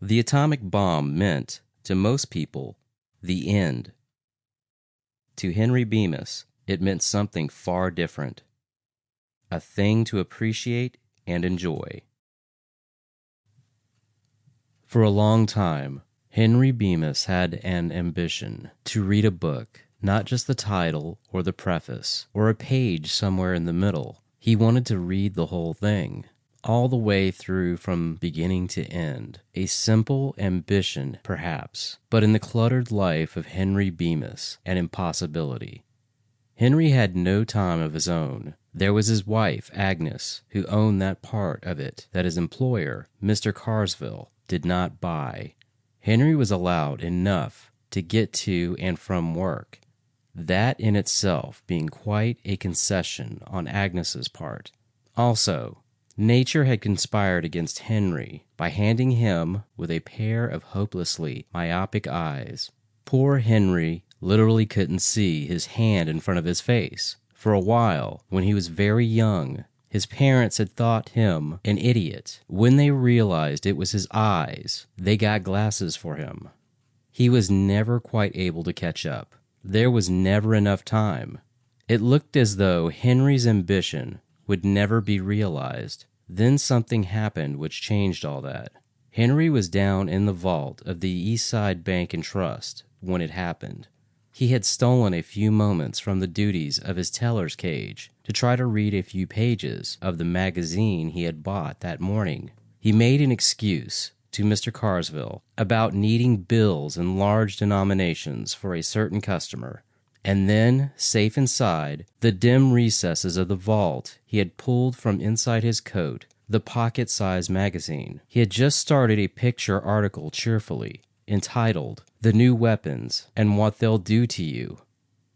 The atomic bomb meant, to most people, the end. To Henry Bemis, it meant something far different. A thing to appreciate and enjoy. For a long time, Henry Bemis had an ambition to read a book, not just the title or the preface or a page somewhere in the middle. He wanted to read the whole thing, all the way through from beginning to end. A simple ambition, perhaps, but in the cluttered life of Henry Bemis, an impossibility. Henry had no time of his own. There was his wife, Agnes, who owned that part of it that his employer, Mr. Carsville, did not buy. Henry was allowed enough to get to and from work, that in itself being quite a concession on Agnes's part. Also, nature had conspired against Henry by handing him with a pair of hopelessly myopic eyes. Poor Henry literally couldn't see his hand in front of his face. For a while, when he was very young, his parents had thought him an idiot. When they realized it was his eyes, they got glasses for him. He was never quite able to catch up. There was never enough time. It looked as though Henry's ambition would never be realized. Then something happened which changed all that. Henry was down in the vault of the East Side Bank and Trust when it happened. He had stolen a few moments from the duties of his teller's cage to try to read a few pages of the magazine he had bought that morning. He made an excuse to Mr. Carsville about needing bills in large denominations for a certain customer, and then, safe inside the dim recesses of the vault, he had pulled from inside his coat the pocket-sized magazine. He had just started a picture article cheerfully, entitled "The New Weapons and What They'll Do to You,"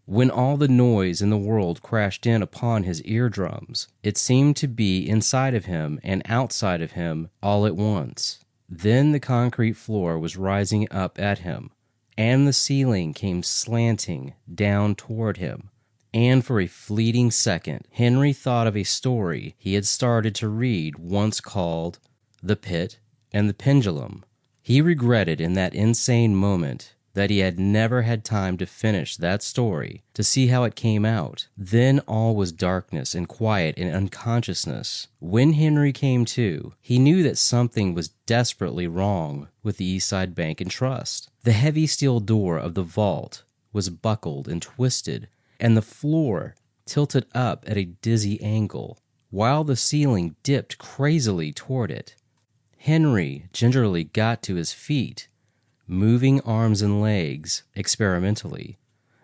when all the noise in the world crashed in upon his eardrums. It seemed to be inside of him and outside of him all at once. Then the concrete floor was rising up at him, and the ceiling came slanting down toward him. And for a fleeting second, Henry thought of a story he had started to read once called "The Pit and the Pendulum." He regretted in that insane moment that he had never had time to finish that story, to see how it came out. Then all was darkness and quiet and unconsciousness. When Henry came to, he knew that something was desperately wrong with the East Side Bank and Trust. The heavy steel door of the vault was buckled and twisted, and the floor tilted up at a dizzy angle, while the ceiling dipped crazily toward it. Henry gingerly got to his feet, moving arms and legs experimentally.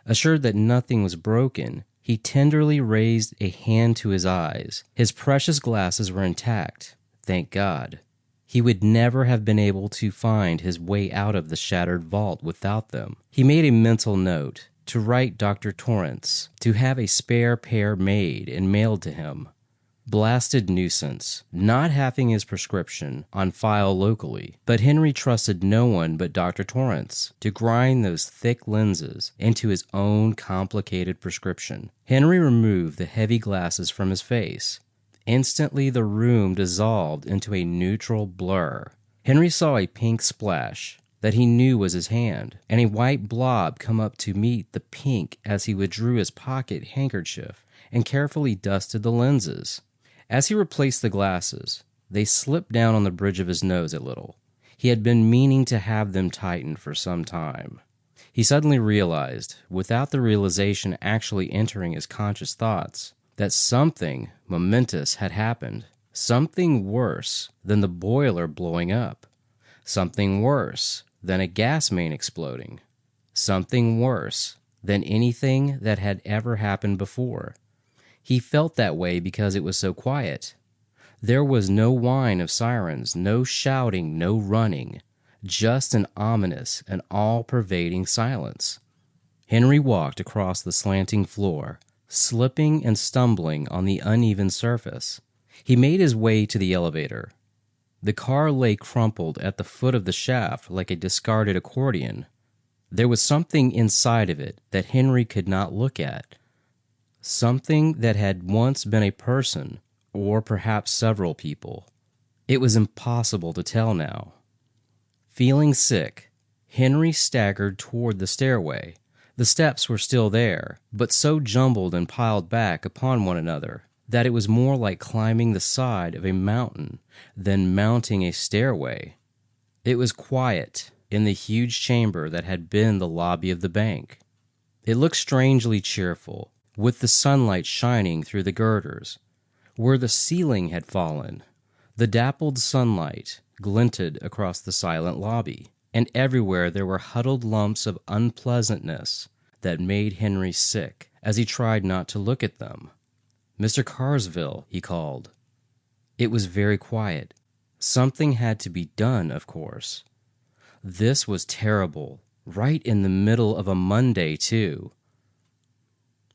Assured that nothing was broken, he tenderly raised a hand to his eyes. His precious glasses were intact, thank God. He would never have been able to find his way out of the shattered vault without them. He made a mental note to write Dr. Torrance to have a spare pair made and mailed to him. Blasted nuisance, not having his prescription on file locally, but Henry trusted no one but Dr. Torrance to grind those thick lenses into his own complicated prescription. Henry removed the heavy glasses from his face. Instantly the room dissolved into a neutral blur. Henry saw a pink splash that he knew was his hand, and a white blob come up to meet the pink as he withdrew his pocket handkerchief and carefully dusted the lenses. As he replaced the glasses, they slipped down on the bridge of his nose a little. He had been meaning to have them tightened for some time. He suddenly realized, without the realization actually entering his conscious thoughts, that something momentous had happened. Something worse than the boiler blowing up. Something worse than a gas main exploding. Something worse than anything that had ever happened before. He felt that way because it was so quiet. There was no whine of sirens, no shouting, no running, just an ominous and all-pervading silence. Henry walked across the slanting floor, slipping and stumbling on the uneven surface. He made his way to the elevator. The car lay crumpled at the foot of the shaft like a discarded accordion. There was something inside of it that Henry could not look at. Something that had once been a person, or perhaps several people. It was impossible to tell now. Feeling sick, Henry staggered toward the stairway. The steps were still there, but so jumbled and piled back upon one another that it was more like climbing the side of a mountain than mounting a stairway. It was quiet in the huge chamber that had been the lobby of the bank. It looked strangely cheerful, with the sunlight shining through the girders. Where the ceiling had fallen, the dappled sunlight glinted across the silent lobby, and everywhere there were huddled lumps of unpleasantness that made Henry sick as he tried not to look at them. "Mr. Carsville," he called. It was very quiet. Something had to be done, of course. This was terrible, right in the middle of a Monday, too.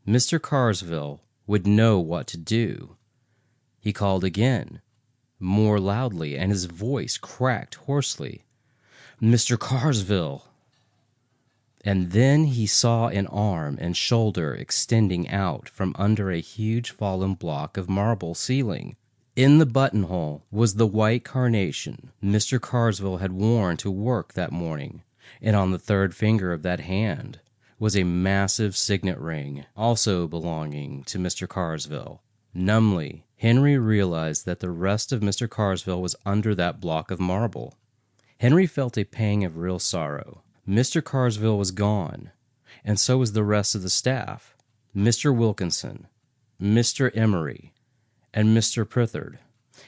Mr. Carsville would know what to do. He called again, more loudly, and his voice cracked hoarsely. "Mr. Carsville." And then he saw an arm and shoulder extending out from under a huge fallen block of marble ceiling. In the buttonhole was the white carnation Mr. Carsville had worn to work that morning, and on the third finger of that hand was a massive signet ring, also belonging to Mr. Carsville. Numbly, Henry realized that the rest of Mr. Carsville was under that block of marble. Henry felt a pang of real sorrow. Mr. Carsville was gone, and so was the rest of the staff. Mr. Wilkinson, Mr. Emery, and Mr. Prithard,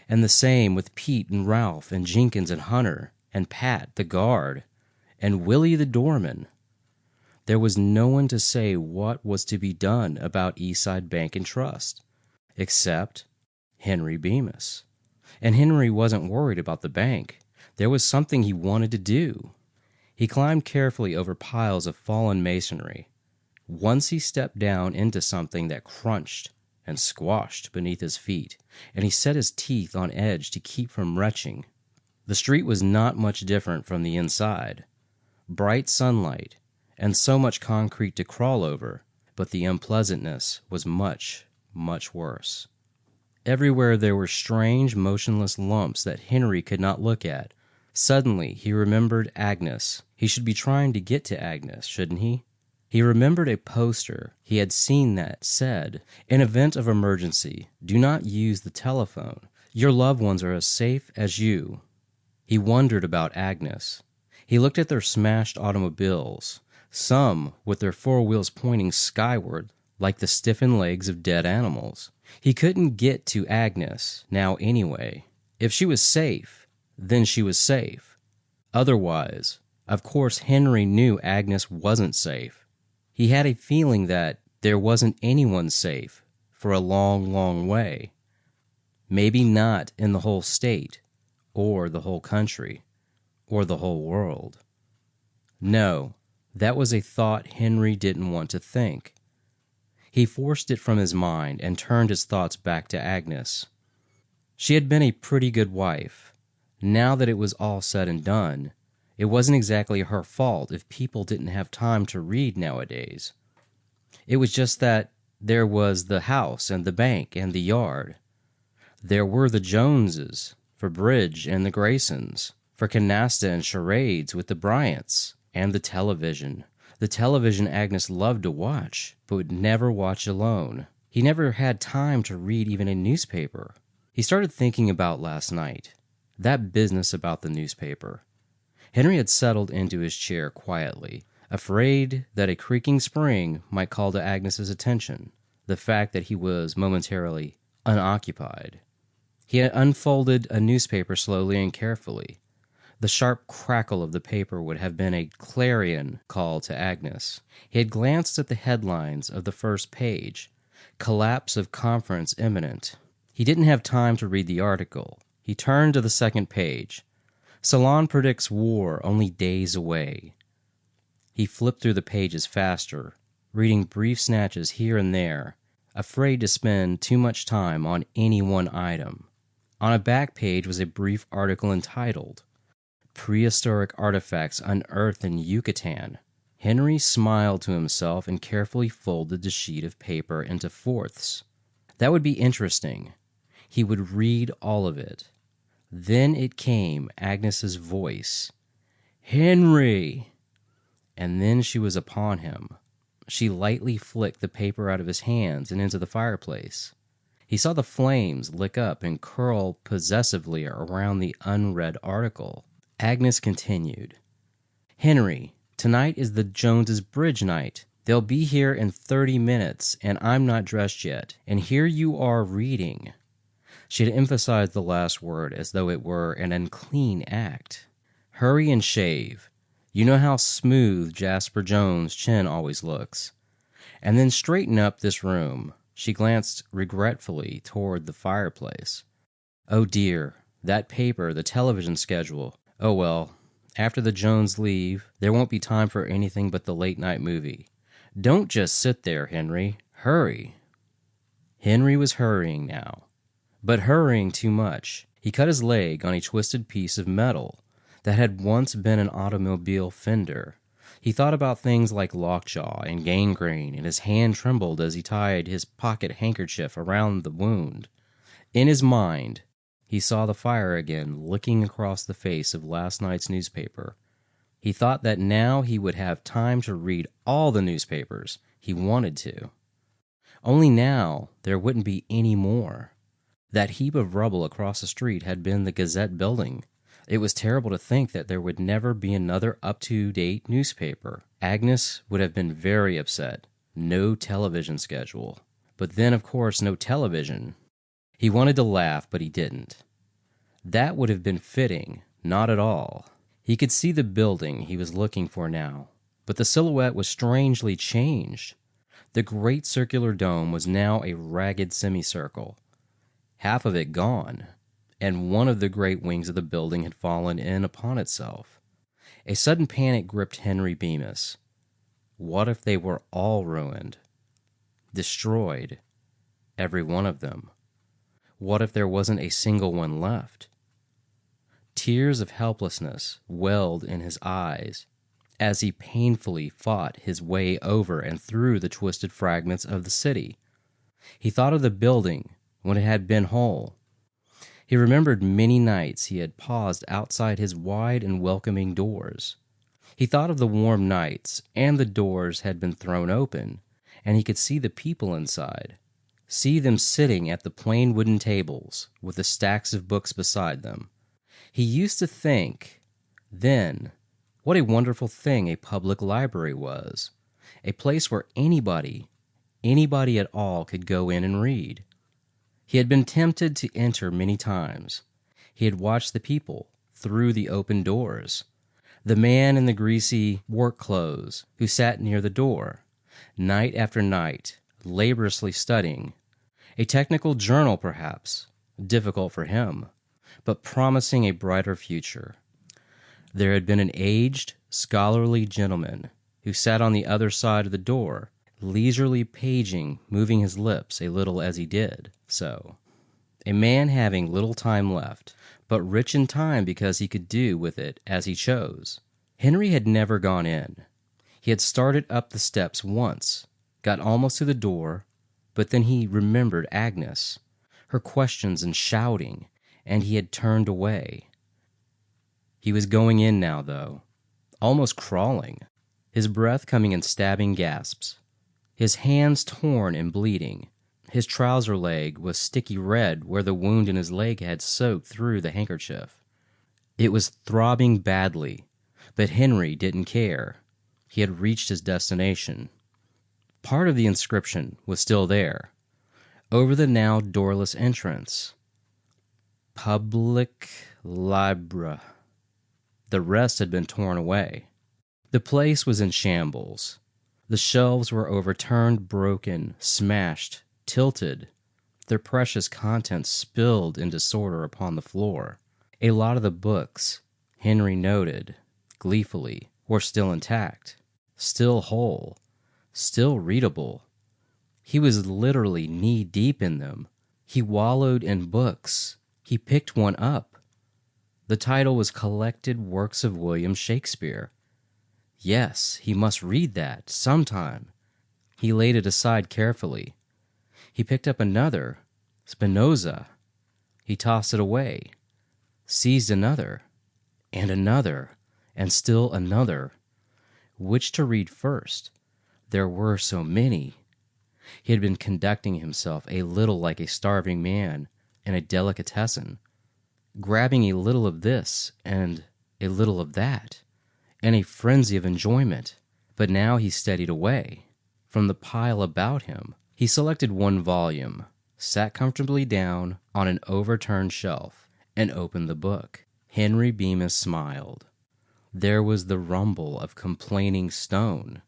and the same with Pete and Ralph and Jenkins and Hunter and Pat the guard and Willie the doorman. There was no one to say what was to be done about Eastside Bank and Trust, except Henry Bemis. And Henry wasn't worried about the bank. There was something he wanted to do. He climbed carefully over piles of fallen masonry. Once he stepped down into something that crunched and squashed beneath his feet, and he set his teeth on edge to keep from retching. The street was not much different from the inside. Bright sunlight, and so much concrete to crawl over, but the unpleasantness was much, much worse. Everywhere there were strange, motionless lumps that Henry could not look at. Suddenly, he remembered Agnes. He should be trying to get to Agnes, shouldn't he? He remembered a poster he had seen that said, "In event of emergency, do not use the telephone. Your loved ones are as safe as you." He wondered about Agnes. He looked at their smashed automobiles, some with their four wheels pointing skyward like the stiffened legs of dead animals. He couldn't get to Agnes now anyway. If she was safe, then she was safe. Otherwise, of course, Henry knew Agnes wasn't safe. He had a feeling that there wasn't anyone safe for a long, long way. Maybe not in the whole state, or the whole country, or the whole world. No, that was a thought Henry didn't want to think. He forced it from his mind and turned his thoughts back to Agnes. She had been a pretty good wife. Now that it was all said and done, it wasn't exactly her fault if people didn't have time to read nowadays. It was just that there was the house and the bank and the yard. There were the Joneses for bridge and the Graysons for canasta and charades with the Bryants, and the television. The television Agnes loved to watch, but would never watch alone. He never had time to read even a newspaper. He started thinking about last night. That business about the newspaper. Henry had settled into his chair quietly, afraid that a creaking spring might call to Agnes's attention the fact that he was momentarily unoccupied. He had unfolded a newspaper slowly and carefully. The sharp crackle of the paper would have been a clarion call to Agnes. He had glanced at the headlines of the first page. Collapse of conference imminent. He didn't have time to read the article. He turned to the second page. Salon predicts war only days away. He flipped through the pages faster, reading brief snatches here and there, afraid to spend too much time on any one item. On a back page was a brief article entitled, "Prehistoric Artifacts Unearthed in Yucatan." Henry smiled to himself and carefully folded the sheet of paper into fourths. That would be interesting. He would read all of it. Then it came, Agnes's voice. "Henry!" And then she was upon him. She lightly flicked the paper out of his hands and into the fireplace. He saw the flames lick up and curl possessively around the unread article. Agnes continued, "Henry, tonight is the Joneses' bridge night. They'll be here in 30 minutes, and I'm not dressed yet. And here you are reading." She had emphasized the last word as though it were an unclean act. "Hurry and shave. You know how smooth Jasper Jones' chin always looks. And then straighten up this room." She glanced regretfully toward the fireplace. "Oh dear, that paper, the television schedule. Oh well, after the Jones leave, there won't be time for anything but the late-night movie. Don't just sit there, Henry. Hurry." Henry was hurrying now, but hurrying too much. He cut his leg on a twisted piece of metal that had once been an automobile fender. He thought about things like lockjaw and gangrene, and his hand trembled as he tied his pocket handkerchief around the wound. In his mind, he saw the fire again licking across the face of last night's newspaper. He thought that now he would have time to read all the newspapers he wanted to. Only now there wouldn't be any more. That heap of rubble across the street had been the Gazette building. It was terrible to think that there would never be another up-to-date newspaper. Agnes would have been very upset. No television schedule. But then, of course, no television. He wanted to laugh, but he didn't. That would have been fitting. Not at all. He could see the building he was looking for now, but the silhouette was strangely changed. The great circular dome was now a ragged semicircle. Half of it gone, and one of the great wings of the building had fallen in upon itself. A sudden panic gripped Henry Bemis. What if they were all ruined? Destroyed? Every one of them? What if there wasn't a single one left? Tears of helplessness welled in his eyes as he painfully fought his way over and through the twisted fragments of the city. He thought of the building when it had been whole. He remembered many nights he had paused outside his wide and welcoming doors. He thought of the warm nights, and the doors had been thrown open, and he could see the people inside, see them sitting at the plain wooden tables with the stacks of books beside them. He used to think, then, what a wonderful thing a public library was, a place where anybody at all could go in and read. He had been tempted to enter many times. He had watched the people through the open doors. The man in the greasy work clothes who sat near the door, night after night, laboriously studying. A technical journal, perhaps, difficult for him, but promising a brighter future. There had been an aged, scholarly gentleman who sat on the other side of the door, leisurely paging, moving his lips a little as he did so. A man having little time left, but rich in time because he could do with it as he chose. Henry had never gone in. He had started up the steps once, got almost to the door, but then he remembered Agnes, her questions and shouting, and he had turned away. He was going in now, though, almost crawling, his breath coming in stabbing gasps, his hands torn and bleeding. His trouser leg was sticky red where the wound in his leg had soaked through the handkerchief. It was throbbing badly, but Henry didn't care. He had reached his destination. Part of the inscription was still there, over the now doorless entrance. Public Library. The rest had been torn away. The place was in shambles. The shelves were overturned, broken, smashed, tilted, their precious contents spilled in disorder upon the floor. A lot of the books, Henry noted, gleefully, were still intact, still whole, still readable. He was literally knee-deep in them. He wallowed in books. He picked one up. The title was Collected Works of William Shakespeare. Yes, he must read that sometime. He laid it aside carefully. He picked up another, Spinoza. He tossed it away, seized another, and and still another. Which to read first? There were so many. He had been conducting himself a little like a starving man in a delicatessen, grabbing a little of this and a little of that, in a frenzy of enjoyment. But now he steadied away from the pile about him. He selected one volume, sat comfortably down on an overturned shelf, and opened the book. Henry Bemis smiled. There was the rumble of complaining stone,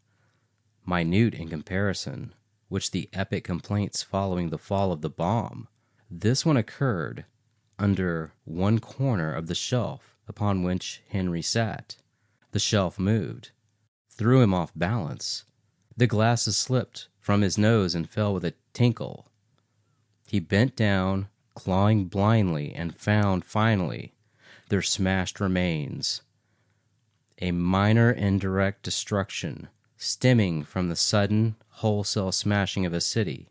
minute in comparison, which the epic complaints following the fall of the bomb. This one occurred under one corner of the shelf upon which Henry sat. The shelf moved, threw him off balance. The glasses slipped from his nose and fell with a tinkle. He bent down, clawing blindly, and found, finally, their smashed remains. A minor indirect destruction stemming from the sudden, wholesale smashing of a city,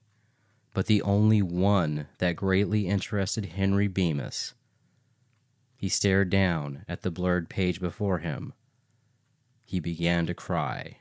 but the only one that greatly interested Henry Bemis. He stared down at the blurred page before him. He began to cry.